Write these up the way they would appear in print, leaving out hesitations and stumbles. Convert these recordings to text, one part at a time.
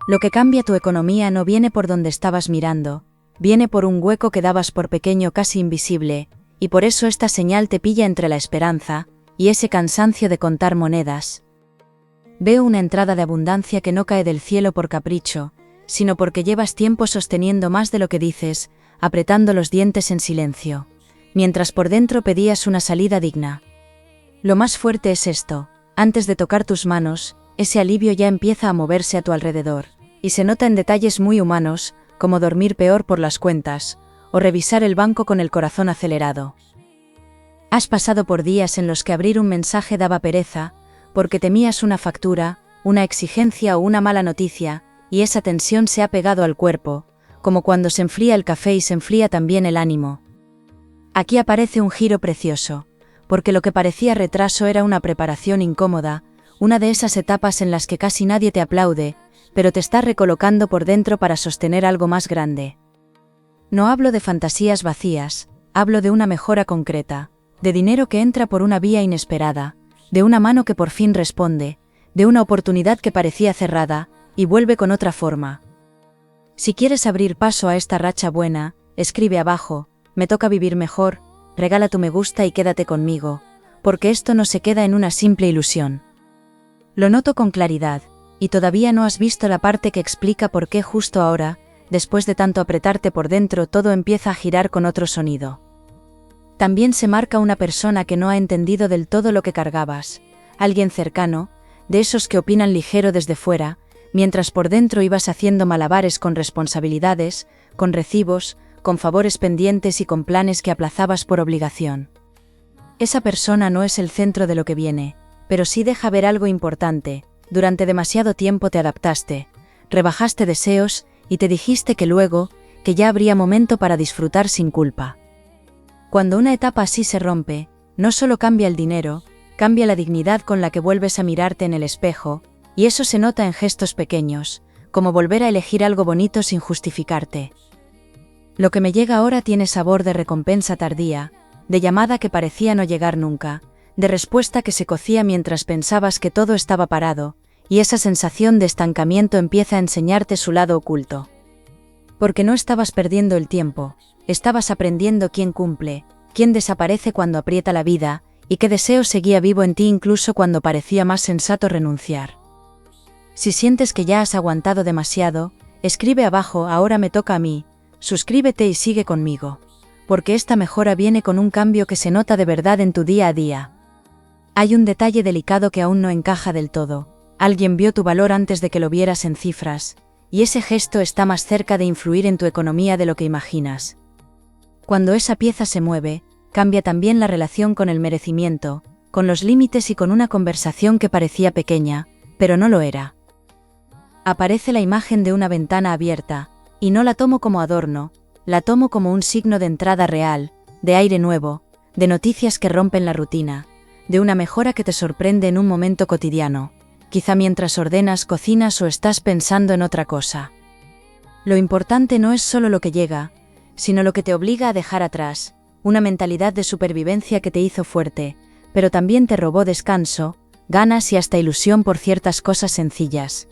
Lo que cambia tu economía no viene por donde estabas mirando, viene por un hueco que dabas por pequeño, casi invisible, y por eso esta señal te pilla entre la esperanza y ese cansancio de contar monedas. Veo una entrada de abundancia que no cae del cielo por capricho, sino porque llevas tiempo sosteniendo más de lo que dices, apretando los dientes en silencio, mientras por dentro pedías una salida digna. Lo más fuerte es esto: antes de tocar tus manos, ese alivio ya empieza a moverse a tu alrededor, y se nota en detalles muy humanos, como dormir peor por las cuentas, o revisar el banco con el corazón acelerado. Has pasado por días en los que abrir un mensaje daba pereza, porque temías una factura, una exigencia o una mala noticia, y esa tensión se ha pegado al cuerpo, como cuando se enfría el café y se enfría también el ánimo. Aquí aparece un giro precioso, porque lo que parecía retraso era una preparación incómoda, una de esas etapas en las que casi nadie te aplaude, pero te está recolocando por dentro para sostener algo más grande. No hablo de fantasías vacías, hablo de una mejora concreta, de dinero que entra por una vía inesperada, de una mano que por fin responde, de una oportunidad que parecía cerrada, y vuelve con otra forma. Si quieres abrir paso a esta racha buena, escribe abajo: me toca vivir mejor, regala tu me gusta y quédate conmigo, porque esto no se queda en una simple ilusión. Lo noto con claridad, y todavía no has visto la parte que explica por qué justo ahora, después de tanto apretarte por dentro, todo empieza a girar con otro sonido. También se marca una persona que no ha entendido del todo lo que cargabas, alguien cercano, de esos que opinan ligero desde fuera, mientras por dentro ibas haciendo malabares con responsabilidades, con recibos, con favores pendientes y con planes que aplazabas por obligación. Esa persona no es el centro de lo que viene, pero sí deja ver algo importante: durante demasiado tiempo te adaptaste, rebajaste deseos y te dijiste que luego, que ya habría momento para disfrutar sin culpa. Cuando una etapa así se rompe, no solo cambia el dinero, cambia la dignidad con la que vuelves a mirarte en el espejo, y eso se nota en gestos pequeños, como volver a elegir algo bonito sin justificarte. Lo que me llega ahora tiene sabor de recompensa tardía, de llamada que parecía no llegar nunca, de respuesta que se cocía mientras pensabas que todo estaba parado, y esa sensación de estancamiento empieza a enseñarte su lado oculto. Porque no estabas perdiendo el tiempo, estabas aprendiendo quién cumple, quién desaparece cuando aprieta la vida, y qué deseo seguía vivo en ti incluso cuando parecía más sensato renunciar. Si sientes que ya has aguantado demasiado, escribe abajo: ahora me toca a mí, suscríbete y sigue conmigo, porque esta mejora viene con un cambio que se nota de verdad en tu día a día. Hay un detalle delicado que aún no encaja del todo: alguien vio tu valor antes de que lo vieras en cifras, y ese gesto está más cerca de influir en tu economía de lo que imaginas. Cuando esa pieza se mueve, cambia también la relación con el merecimiento, con los límites y con una conversación que parecía pequeña, pero no lo era. Aparece la imagen de una ventana abierta, y no la tomo como adorno, la tomo como un signo de entrada real, de aire nuevo, de noticias que rompen la rutina, de una mejora que te sorprende en un momento cotidiano, quizá mientras ordenas, cocinas o estás pensando en otra cosa. Lo importante no es solo lo que llega, sino lo que te obliga a dejar atrás, una mentalidad de supervivencia que te hizo fuerte, pero también te robó descanso, ganas y hasta ilusión por ciertas cosas sencillas.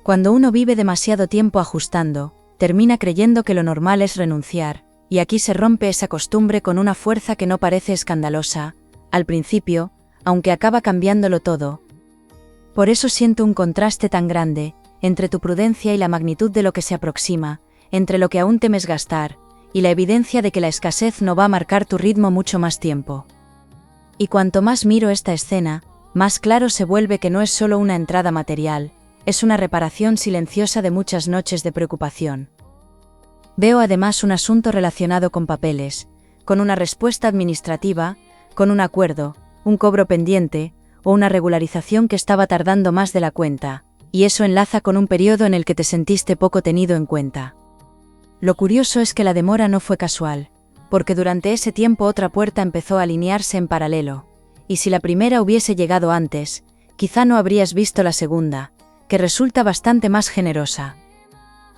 Cuando uno vive demasiado tiempo ajustando, termina creyendo que lo normal es renunciar, y aquí se rompe esa costumbre con una fuerza que no parece escandalosa, al principio, aunque acaba cambiándolo todo. Por eso siento un contraste tan grande, entre tu prudencia y la magnitud de lo que se aproxima, entre lo que aún temes gastar, y la evidencia de que la escasez no va a marcar tu ritmo mucho más tiempo. Y cuanto más miro esta escena, más claro se vuelve que no es solo una entrada material, es una reparación silenciosa de muchas noches de preocupación. Veo además un asunto relacionado con papeles, con una respuesta administrativa, con un acuerdo, un cobro pendiente, o una regularización que estaba tardando más de la cuenta, y eso enlaza con un periodo en el que te sentiste poco tenido en cuenta. Lo curioso es que la demora no fue casual, porque durante ese tiempo otra puerta empezó a alinearse en paralelo, y si la primera hubiese llegado antes, quizá no habrías visto la segunda, que resulta bastante más generosa.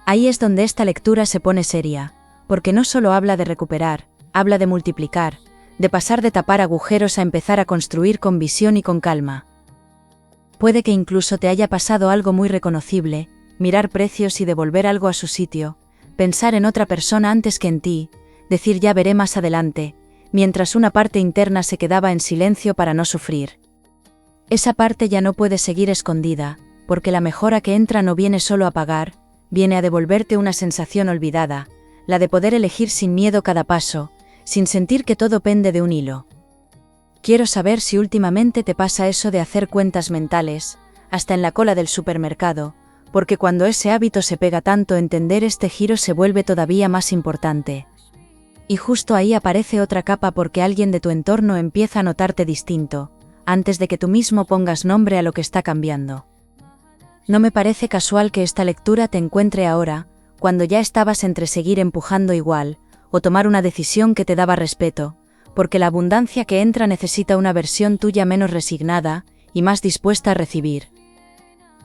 Ahí es donde esta lectura se pone seria, porque no solo habla de recuperar, habla de multiplicar, de pasar de tapar agujeros a empezar a construir con visión y con calma. Puede que incluso te haya pasado algo muy reconocible, mirar precios y devolver algo a su sitio, pensar en otra persona antes que en ti, decir ya veré más adelante, mientras una parte interna se quedaba en silencio para no sufrir. Esa parte ya no puede seguir escondida, porque la mejora que entra no viene solo a pagar, viene a devolverte una sensación olvidada, la de poder elegir sin miedo cada paso, sin sentir que todo pende de un hilo. Quiero saber si últimamente te pasa eso de hacer cuentas mentales, hasta en la cola del supermercado, porque cuando ese hábito se pega tanto, entender este giro se vuelve todavía más importante. Y justo ahí aparece otra capa porque alguien de tu entorno empieza a notarte distinto, antes de que tú mismo pongas nombre a lo que está cambiando. No me parece casual que esta lectura te encuentre ahora, cuando ya estabas entre seguir empujando igual, o tomar una decisión que te daba respeto, porque la abundancia que entra necesita una versión tuya menos resignada y más dispuesta a recibir.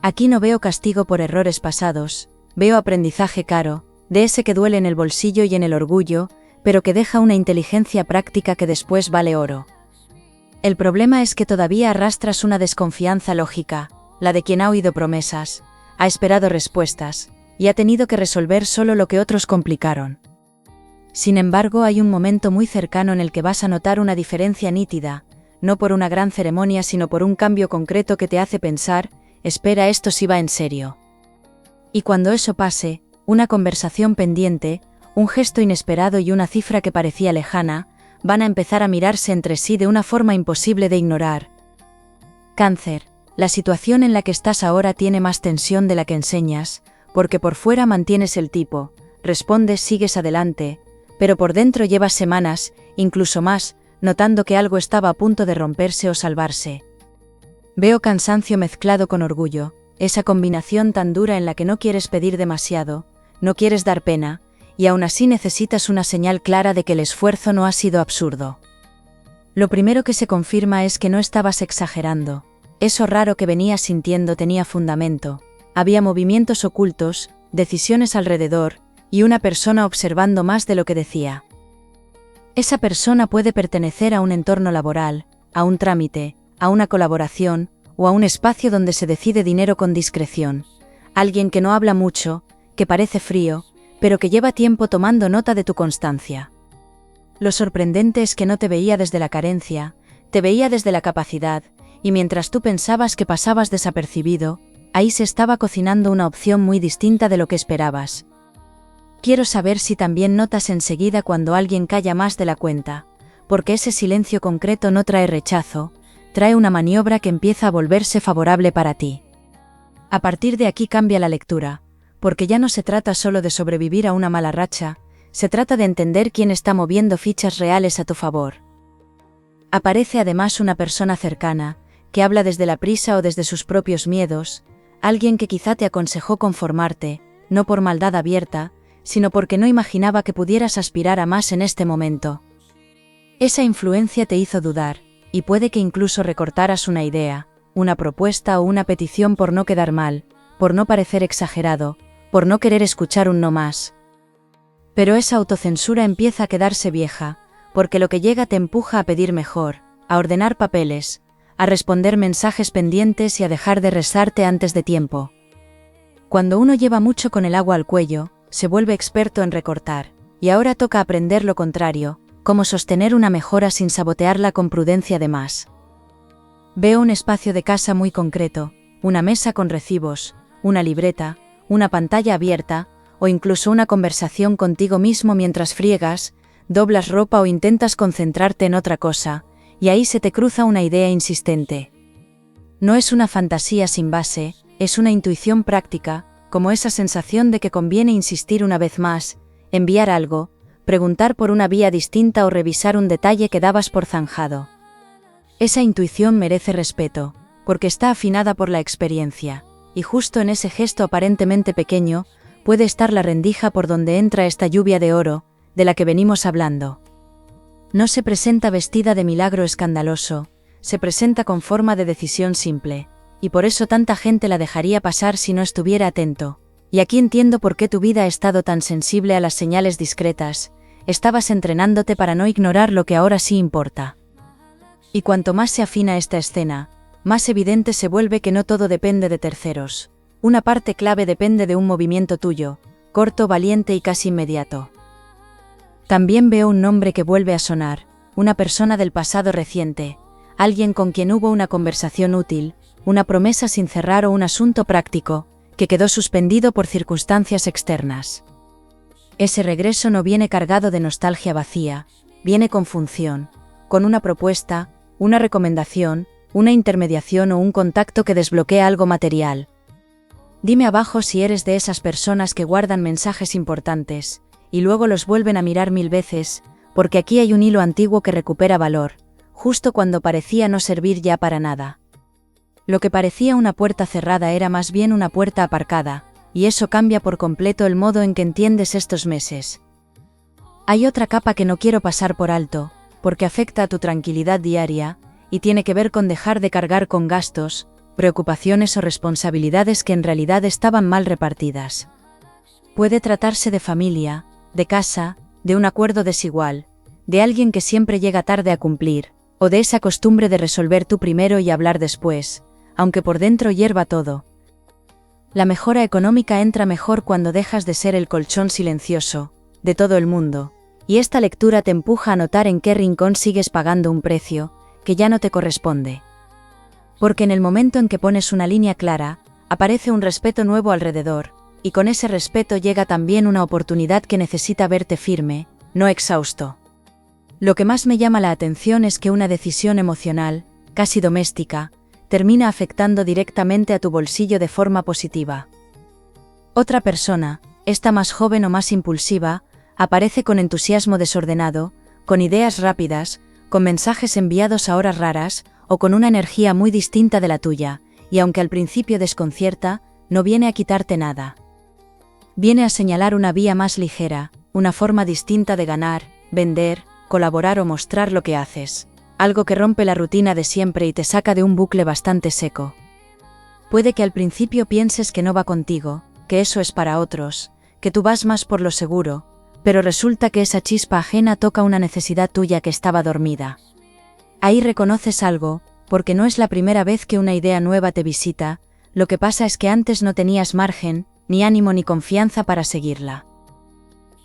Aquí no veo castigo por errores pasados, veo aprendizaje caro, de ese que duele en el bolsillo y en el orgullo, pero que deja una inteligencia práctica que después vale oro. El problema es que todavía arrastras una desconfianza lógica, la de quien ha oído promesas, ha esperado respuestas, y ha tenido que resolver solo lo que otros complicaron. Sin embargo, hay un momento muy cercano en el que vas a notar una diferencia nítida, no por una gran ceremonia sino por un cambio concreto que te hace pensar, espera, esto sí va en serio. Y cuando eso pase, una conversación pendiente, un gesto inesperado y una cifra que parecía lejana, van a empezar a mirarse entre sí de una forma imposible de ignorar. Cáncer, la situación en la que estás ahora tiene más tensión de la que enseñas, porque por fuera mantienes el tipo, respondes, sigues adelante, pero por dentro llevas semanas, incluso más, notando que algo estaba a punto de romperse o salvarse. Veo cansancio mezclado con orgullo, esa combinación tan dura en la que no quieres pedir demasiado, no quieres dar pena, y aún así necesitas una señal clara de que el esfuerzo no ha sido absurdo. Lo primero que se confirma es que no estabas exagerando, eso raro que venías sintiendo tenía fundamento, había movimientos ocultos, decisiones alrededor, y una persona observando más de lo que decía. Esa persona puede pertenecer a un entorno laboral, a un trámite, a una colaboración, o a un espacio donde se decide dinero con discreción, alguien que no habla mucho, que parece frío, pero que lleva tiempo tomando nota de tu constancia. Lo sorprendente es que no te veía desde la carencia, te veía desde la capacidad, y mientras tú pensabas que pasabas desapercibido, ahí se estaba cocinando una opción muy distinta de lo que esperabas. Quiero saber si también notas enseguida cuando alguien calla más de la cuenta, porque ese silencio concreto no trae rechazo, trae una maniobra que empieza a volverse favorable para ti. A partir de aquí cambia la lectura, porque ya no se trata solo de sobrevivir a una mala racha, se trata de entender quién está moviendo fichas reales a tu favor. Aparece además una persona cercana, que habla desde la prisa o desde sus propios miedos, alguien que quizá te aconsejó conformarte, no por maldad abierta, sino porque no imaginaba que pudieras aspirar a más en este momento. Esa influencia te hizo dudar, y puede que incluso recortaras una idea, una propuesta o una petición por no quedar mal, por no parecer exagerado, por no querer escuchar un no más. Pero esa autocensura empieza a quedarse vieja, porque lo que llega te empuja a pedir mejor, a ordenar papeles, a responder mensajes pendientes y a dejar de rezarte antes de tiempo. Cuando uno lleva mucho con el agua al cuello, se vuelve experto en recortar, y ahora toca aprender lo contrario, cómo sostener una mejora sin sabotearla con prudencia de más. Veo un espacio de casa muy concreto, una mesa con recibos, una libreta, una pantalla abierta, o incluso una conversación contigo mismo mientras friegas, doblas ropa o intentas concentrarte en otra cosa, y ahí se te cruza una idea insistente. No es una fantasía sin base, es una intuición práctica, como esa sensación de que conviene insistir una vez más, enviar algo, preguntar por una vía distinta o revisar un detalle que dabas por zanjado. Esa intuición merece respeto, porque está afinada por la experiencia, y justo en ese gesto aparentemente pequeño, puede estar la rendija por donde entra esta lluvia de oro, de la que venimos hablando. No se presenta vestida de milagro escandaloso, se presenta con forma de decisión simple, y por eso tanta gente la dejaría pasar si no estuviera atento. Y aquí entiendo por qué tu vida ha estado tan sensible a las señales discretas, estabas entrenándote para no ignorar lo que ahora sí importa. Y cuanto más se afina esta escena, más evidente se vuelve que no todo depende de terceros. Una parte clave depende de un movimiento tuyo, corto, valiente y casi inmediato. También veo un nombre que vuelve a sonar, una persona del pasado reciente, alguien con quien hubo una conversación útil, una promesa sin cerrar o un asunto práctico, que quedó suspendido por circunstancias externas. Ese regreso no viene cargado de nostalgia vacía, viene con función, con una propuesta, una recomendación, una intermediación o un contacto que desbloquea algo material. Dime abajo si eres de esas personas que guardan mensajes importantes, y luego los vuelven a mirar 1000 veces, porque aquí hay un hilo antiguo que recupera valor, justo cuando parecía no servir ya para nada. Lo que parecía una puerta cerrada era más bien una puerta aparcada, y eso cambia por completo el modo en que entiendes estos meses. Hay otra capa que no quiero pasar por alto, porque afecta a tu tranquilidad diaria, y tiene que ver con dejar de cargar con gastos, preocupaciones o responsabilidades que en realidad estaban mal repartidas. Puede tratarse de familia, de casa, de un acuerdo desigual, de alguien que siempre llega tarde a cumplir, o de esa costumbre de resolver tú primero y hablar después, aunque por dentro hierva todo. La mejora económica entra mejor cuando dejas de ser el colchón silencioso, de todo el mundo, y esta lectura te empuja a notar en qué rincón sigues pagando un precio, que ya no te corresponde. Porque en el momento en que pones una línea clara, aparece un respeto nuevo alrededor, y con ese respeto llega también una oportunidad que necesita verte firme, no exhausto. Lo que más me llama la atención es que una decisión emocional, casi doméstica, termina afectando directamente a tu bolsillo de forma positiva. Otra persona, esta más joven o más impulsiva, aparece con entusiasmo desordenado, con ideas rápidas, con mensajes enviados a horas raras, o con una energía muy distinta de la tuya, y aunque al principio desconcierta, no viene a quitarte nada. Viene a señalar una vía más ligera, una forma distinta de ganar, vender, colaborar o mostrar lo que haces. Algo que rompe la rutina de siempre y te saca de un bucle bastante seco. Puede que al principio pienses que no va contigo, que eso es para otros, que tú vas más por lo seguro, pero resulta que esa chispa ajena toca una necesidad tuya que estaba dormida. Ahí reconoces algo, porque no es la primera vez que una idea nueva te visita, lo que pasa es que antes no tenías margen, ni ánimo ni confianza para seguirla.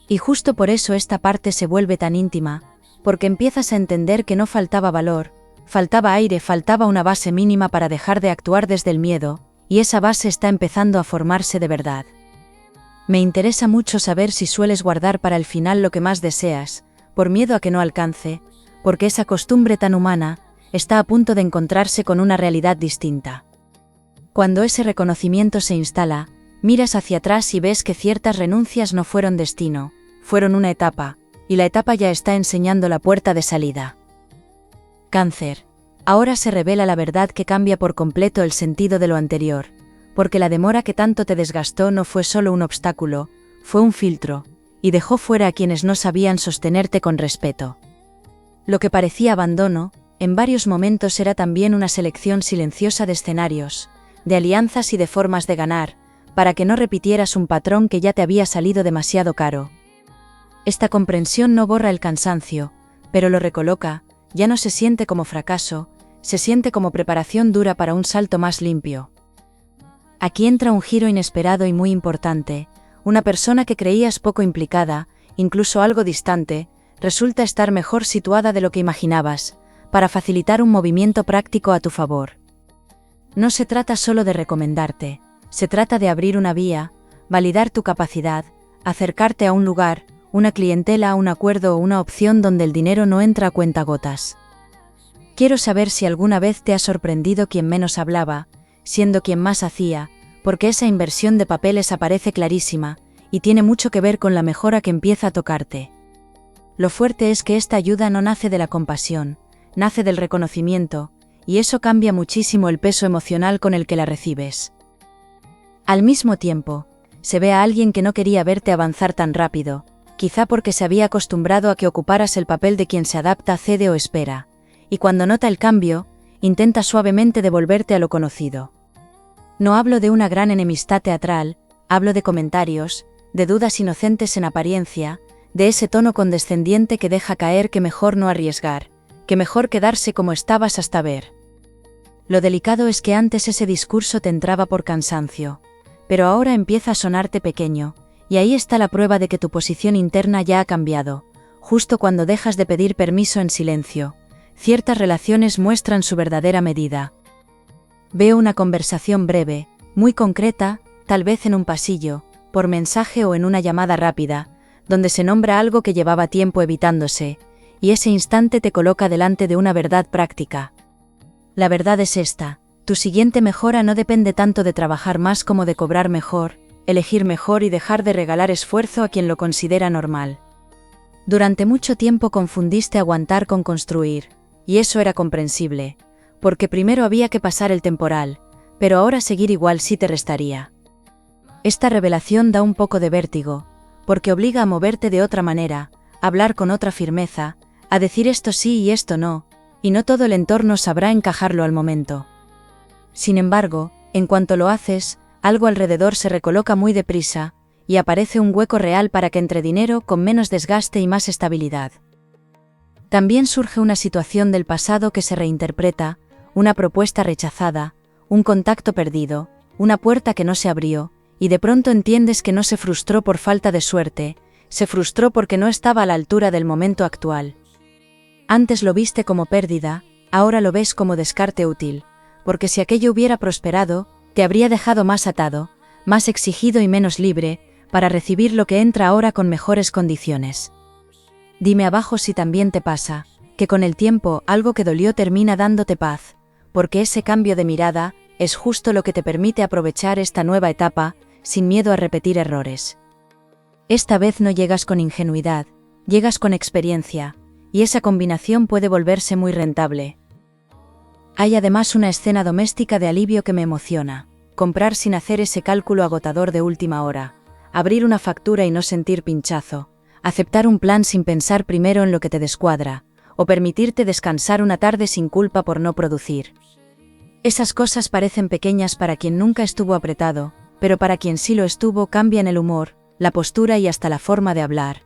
Y justo por eso esta parte se vuelve tan íntima, porque empiezas a entender que no faltaba valor, faltaba aire, faltaba una base mínima para dejar de actuar desde el miedo, y esa base está empezando a formarse de verdad. Me interesa mucho saber si sueles guardar para el final lo que más deseas, por miedo a que no alcance, porque esa costumbre tan humana está a punto de encontrarse con una realidad distinta. Cuando ese reconocimiento se instala, miras hacia atrás y ves que ciertas renuncias no fueron destino, fueron una etapa, y la etapa ya está enseñando la puerta de salida. Cáncer. Ahora se revela la verdad que cambia por completo el sentido de lo anterior, porque la demora que tanto te desgastó no fue solo un obstáculo, fue un filtro, y dejó fuera a quienes no sabían sostenerte con respeto. Lo que parecía abandono, en varios momentos era también una selección silenciosa de escenarios, de alianzas y de formas de ganar, para que no repitieras un patrón que ya te había salido demasiado caro. Esta comprensión no borra el cansancio, pero lo recoloca, ya no se siente como fracaso, se siente como preparación dura para un salto más limpio. Aquí entra un giro inesperado y muy importante, una persona que creías poco implicada, incluso algo distante, resulta estar mejor situada de lo que imaginabas, para facilitar un movimiento práctico a tu favor. No se trata solo de recomendarte, se trata de abrir una vía, validar tu capacidad, acercarte a un lugar, una clientela, un acuerdo o una opción donde el dinero no entra a cuentagotas. Quiero saber si alguna vez te ha sorprendido quien menos hablaba, siendo quien más hacía, porque esa inversión de papeles aparece clarísima, y tiene mucho que ver con la mejora que empieza a tocarte. Lo fuerte es que esta ayuda no nace de la compasión, nace del reconocimiento, y eso cambia muchísimo el peso emocional con el que la recibes. Al mismo tiempo, se ve a alguien que no quería verte avanzar tan rápido, quizá porque se había acostumbrado a que ocuparas el papel de quien se adapta, cede o espera, y cuando nota el cambio, intenta suavemente devolverte a lo conocido. No hablo de una gran enemistad teatral, hablo de comentarios, de dudas inocentes en apariencia, de ese tono condescendiente que deja caer que mejor no arriesgar, que mejor quedarse como estabas hasta ver. Lo delicado es que antes ese discurso te entraba por cansancio, pero ahora empieza a sonarte pequeño, y ahí está la prueba de que tu posición interna ya ha cambiado, justo cuando dejas de pedir permiso en silencio. Ciertas relaciones muestran su verdadera medida. Veo una conversación breve, muy concreta, tal vez en un pasillo, por mensaje o en una llamada rápida, donde se nombra algo que llevaba tiempo evitándose, y ese instante te coloca delante de una verdad práctica. La verdad es esta: tu siguiente mejora no depende tanto de trabajar más como de cobrar mejor, elegir mejor y dejar de regalar esfuerzo a quien lo considera normal. Durante mucho tiempo confundiste aguantar con construir, y eso era comprensible, porque primero había que pasar el temporal, pero ahora seguir igual sí te restaría. Esta revelación da un poco de vértigo, porque obliga a moverte de otra manera, a hablar con otra firmeza, a decir esto sí y esto no, y no todo el entorno sabrá encajarlo al momento. Sin embargo, en cuanto lo haces, algo alrededor se recoloca muy deprisa, y aparece un hueco real para que entre dinero con menos desgaste y más estabilidad. También surge una situación del pasado que se reinterpreta, una propuesta rechazada, un contacto perdido, una puerta que no se abrió, y de pronto entiendes que no se frustró por falta de suerte, se frustró porque no estaba a la altura del momento actual. Antes lo viste como pérdida, ahora lo ves como descarte útil, porque si aquello hubiera prosperado, te habría dejado más atado, más exigido y menos libre, para recibir lo que entra ahora con mejores condiciones. Dime abajo si también te pasa, que con el tiempo algo que dolió termina dándote paz, porque ese cambio de mirada es justo lo que te permite aprovechar esta nueva etapa, sin miedo a repetir errores. Esta vez no llegas con ingenuidad, llegas con experiencia, y esa combinación puede volverse muy rentable. Hay además una escena doméstica de alivio que me emociona: comprar sin hacer ese cálculo agotador de última hora, abrir una factura y no sentir pinchazo, aceptar un plan sin pensar primero en lo que te descuadra, o permitirte descansar una tarde sin culpa por no producir. Esas cosas parecen pequeñas para quien nunca estuvo apretado, pero para quien sí lo estuvo cambian el humor, la postura y hasta la forma de hablar.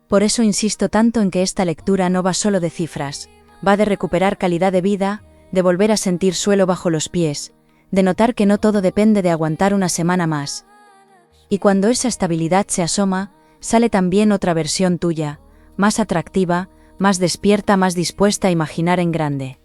Por eso insisto tanto en que esta lectura no va solo de cifras, va de recuperar calidad de vida, de volver a sentir suelo bajo los pies, de notar que no todo depende de aguantar una semana más. Y cuando esa estabilidad se asoma, sale también otra versión tuya, más atractiva, más despierta, más dispuesta a imaginar en grande.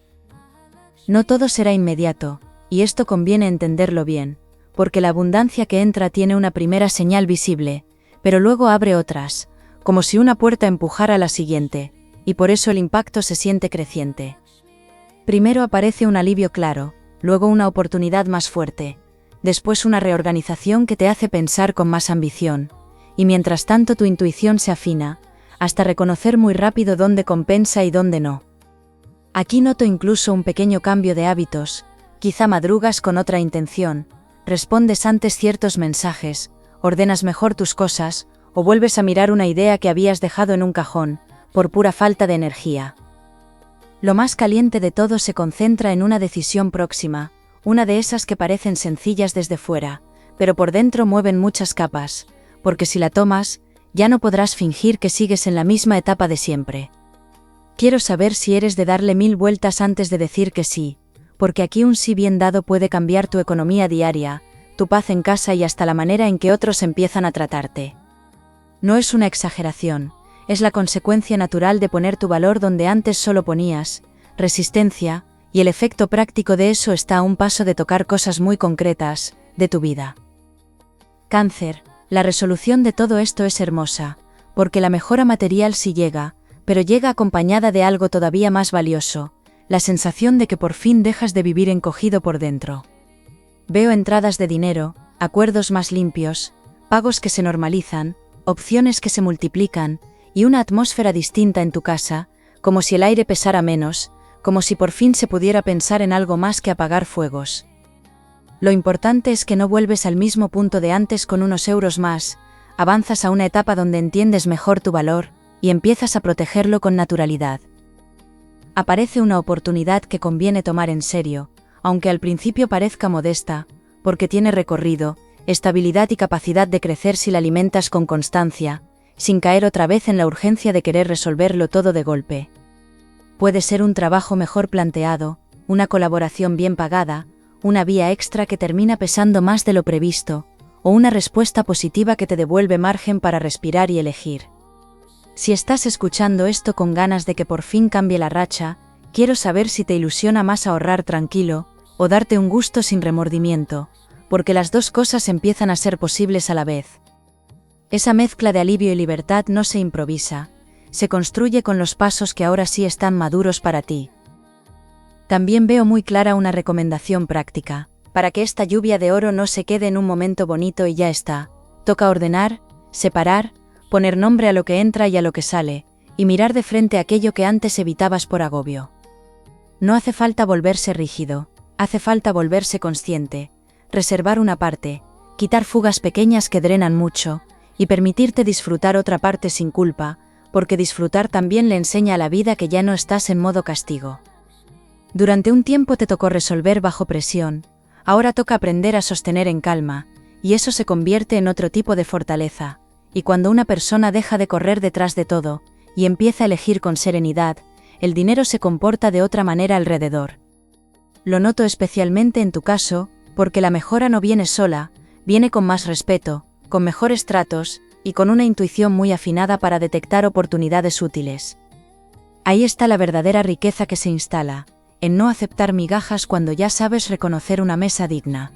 No todo será inmediato, y esto conviene entenderlo bien, porque la abundancia que entra tiene una primera señal visible, pero luego abre otras, como si una puerta empujara a la siguiente, y por eso el impacto se siente creciente. Primero aparece un alivio claro, luego una oportunidad más fuerte, después una reorganización que te hace pensar con más ambición, y mientras tanto tu intuición se afina, hasta reconocer muy rápido dónde compensa y dónde no. Aquí noto incluso un pequeño cambio de hábitos, quizá madrugas con otra intención, respondes antes ciertos mensajes, ordenas mejor tus cosas, o vuelves a mirar una idea que habías dejado en un cajón, por pura falta de energía. Lo más caliente de todo se concentra en una decisión próxima, una de esas que parecen sencillas desde fuera, pero por dentro mueven muchas capas, porque si la tomas, ya no podrás fingir que sigues en la misma etapa de siempre. Quiero saber si eres de darle 1000 vueltas antes de decir que sí, porque aquí un sí bien dado puede cambiar tu economía diaria, tu paz en casa y hasta la manera en que otros empiezan a tratarte. No es una exageración, es la consecuencia natural de poner tu valor donde antes solo ponías resistencia, y el efecto práctico de eso está a un paso de tocar cosas muy concretas de tu vida. Cáncer, la resolución de todo esto es hermosa, porque la mejora material sí llega, pero llega acompañada de algo todavía más valioso, la sensación de que por fin dejas de vivir encogido por dentro. Veo entradas de dinero, acuerdos más limpios, pagos que se normalizan, opciones que se multiplican, y una atmósfera distinta en tu casa, como si el aire pesara menos, como si por fin se pudiera pensar en algo más que apagar fuegos. Lo importante es que no vuelves al mismo punto de antes con unos euros más, avanzas a una etapa donde entiendes mejor tu valor, y empiezas a protegerlo con naturalidad. Aparece una oportunidad que conviene tomar en serio, aunque al principio parezca modesta, porque tiene recorrido, estabilidad y capacidad de crecer si la alimentas con constancia, sin caer otra vez en la urgencia de querer resolverlo todo de golpe. Puede ser un trabajo mejor planteado, una colaboración bien pagada, una vía extra que termina pesando más de lo previsto, o una respuesta positiva que te devuelve margen para respirar y elegir. Si estás escuchando esto con ganas de que por fin cambie la racha, quiero saber si te ilusiona más ahorrar tranquilo, o darte un gusto sin remordimiento, porque las dos cosas empiezan a ser posibles a la vez. Esa mezcla de alivio y libertad no se improvisa, se construye con los pasos que ahora sí están maduros para ti. También veo muy clara una recomendación práctica, para que esta lluvia de oro no se quede en un momento bonito y ya está. Toca ordenar, separar, poner nombre a lo que entra y a lo que sale, y mirar de frente aquello que antes evitabas por agobio. No hace falta volverse rígido, hace falta volverse consciente, reservar una parte, quitar fugas pequeñas que drenan mucho, y permitirte disfrutar otra parte sin culpa, porque disfrutar también le enseña a la vida que ya no estás en modo castigo. Durante un tiempo te tocó resolver bajo presión, ahora toca aprender a sostener en calma, y eso se convierte en otro tipo de fortaleza, y cuando una persona deja de correr detrás de todo, y empieza a elegir con serenidad, el dinero se comporta de otra manera alrededor. Lo noto especialmente en tu caso, porque la mejora no viene sola, viene con más respeto, con mejores tratos, y con una intuición muy afinada para detectar oportunidades útiles. Ahí está la verdadera riqueza que se instala, en no aceptar migajas cuando ya sabes reconocer una mesa digna.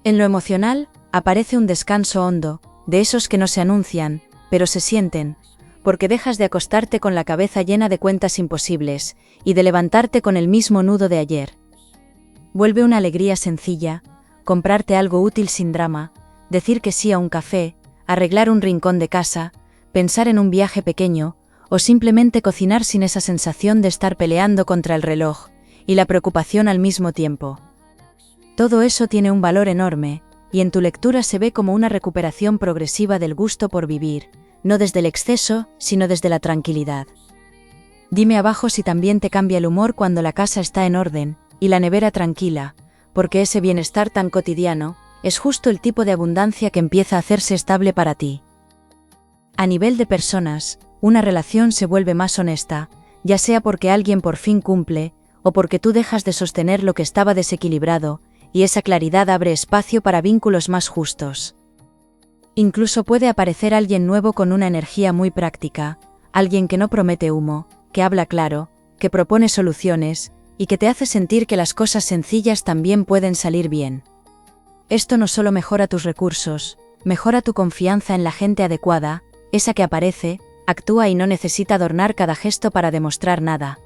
En lo emocional, aparece un descanso hondo, de esos que no se anuncian, pero se sienten, porque dejas de acostarte con la cabeza llena de cuentas imposibles, y de levantarte con el mismo nudo de ayer. Vuelve una alegría sencilla, comprarte algo útil sin drama, decir que sí a un café, arreglar un rincón de casa, pensar en un viaje pequeño, o simplemente cocinar sin esa sensación de estar peleando contra el reloj, y la preocupación al mismo tiempo. Todo eso tiene un valor enorme, y en tu lectura se ve como una recuperación progresiva del gusto por vivir, no desde el exceso, sino desde la tranquilidad. Dime abajo si también te cambia el humor cuando la casa está en orden, y la nevera tranquila, porque ese bienestar tan cotidiano, es justo el tipo de abundancia que empieza a hacerse estable para ti. A nivel de personas, una relación se vuelve más honesta, ya sea porque alguien por fin cumple, o porque tú dejas de sostener lo que estaba desequilibrado, y esa claridad abre espacio para vínculos más justos. Incluso puede aparecer alguien nuevo con una energía muy práctica, alguien que no promete humo, que habla claro, que propone soluciones, y que te hace sentir que las cosas sencillas también pueden salir bien. Esto no solo mejora tus recursos, mejora tu confianza en la gente adecuada, esa que aparece, actúa y no necesita adornar cada gesto para demostrar nada.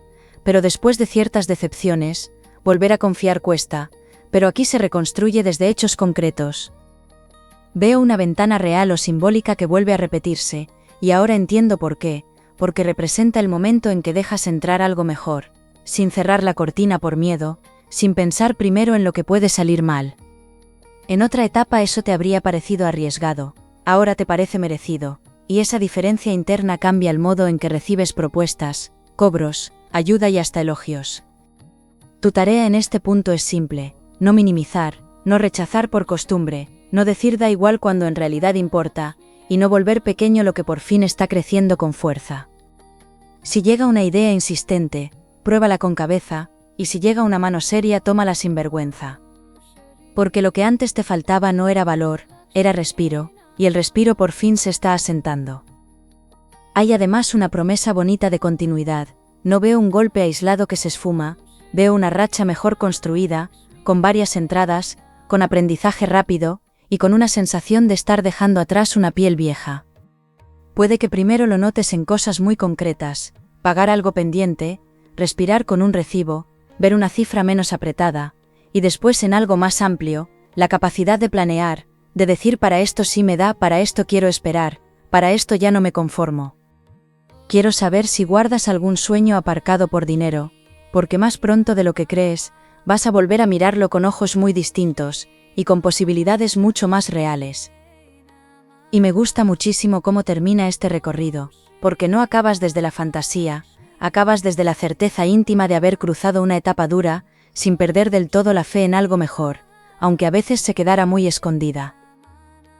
Pero después de ciertas decepciones, volver a confiar cuesta, pero aquí se reconstruye desde hechos concretos. Veo una ventana real o simbólica que vuelve a repetirse, y ahora entiendo por qué, porque representa el momento en que dejas entrar algo mejor, sin cerrar la cortina por miedo, sin pensar primero en lo que puede salir mal. En otra etapa eso te habría parecido arriesgado, ahora te parece merecido, y esa diferencia interna cambia el modo en que recibes propuestas, cobros, ayuda y hasta elogios. Tu tarea en este punto es simple, no minimizar, no rechazar por costumbre, no decir da igual cuando en realidad importa, y no volver pequeño lo que por fin está creciendo con fuerza. Si llega una idea insistente, pruébala con cabeza, y si llega una mano seria, tómala sin vergüenza. Porque lo que antes te faltaba no era valor, era respiro, y el respiro por fin se está asentando. Hay además una promesa bonita de continuidad, no veo un golpe aislado que se esfuma, veo una racha mejor construida, con varias entradas, con aprendizaje rápido, y con una sensación de estar dejando atrás una piel vieja. Puede que primero lo notes en cosas muy concretas, pagar algo pendiente, respirar con un recibo, ver una cifra menos apretada, y después en algo más amplio, la capacidad de planear, de decir para esto sí me da, para esto quiero esperar, para esto ya no me conformo. Quiero saber si guardas algún sueño aparcado por dinero, porque más pronto de lo que crees, vas a volver a mirarlo con ojos muy distintos, y con posibilidades mucho más reales. Y me gusta muchísimo cómo termina este recorrido, porque no acabas desde la fantasía, acabas desde la certeza íntima de haber cruzado una etapa dura, sin perder del todo la fe en algo mejor, aunque a veces se quedara muy escondida.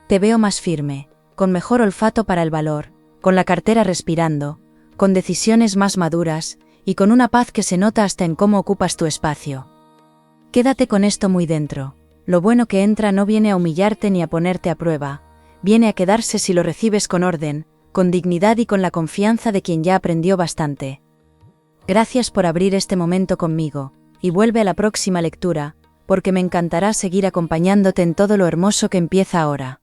Te veo más firme, con mejor olfato para el valor, con la cartera respirando, con decisiones más maduras, y con una paz que se nota hasta en cómo ocupas tu espacio. Quédate con esto muy dentro. Lo bueno que entra no viene a humillarte ni a ponerte a prueba, viene a quedarse si lo recibes con orden, con dignidad y con la confianza de quien ya aprendió bastante. Gracias por abrir este momento conmigo, y vuelve a la próxima lectura, porque me encantará seguir acompañándote en todo lo hermoso que empieza ahora.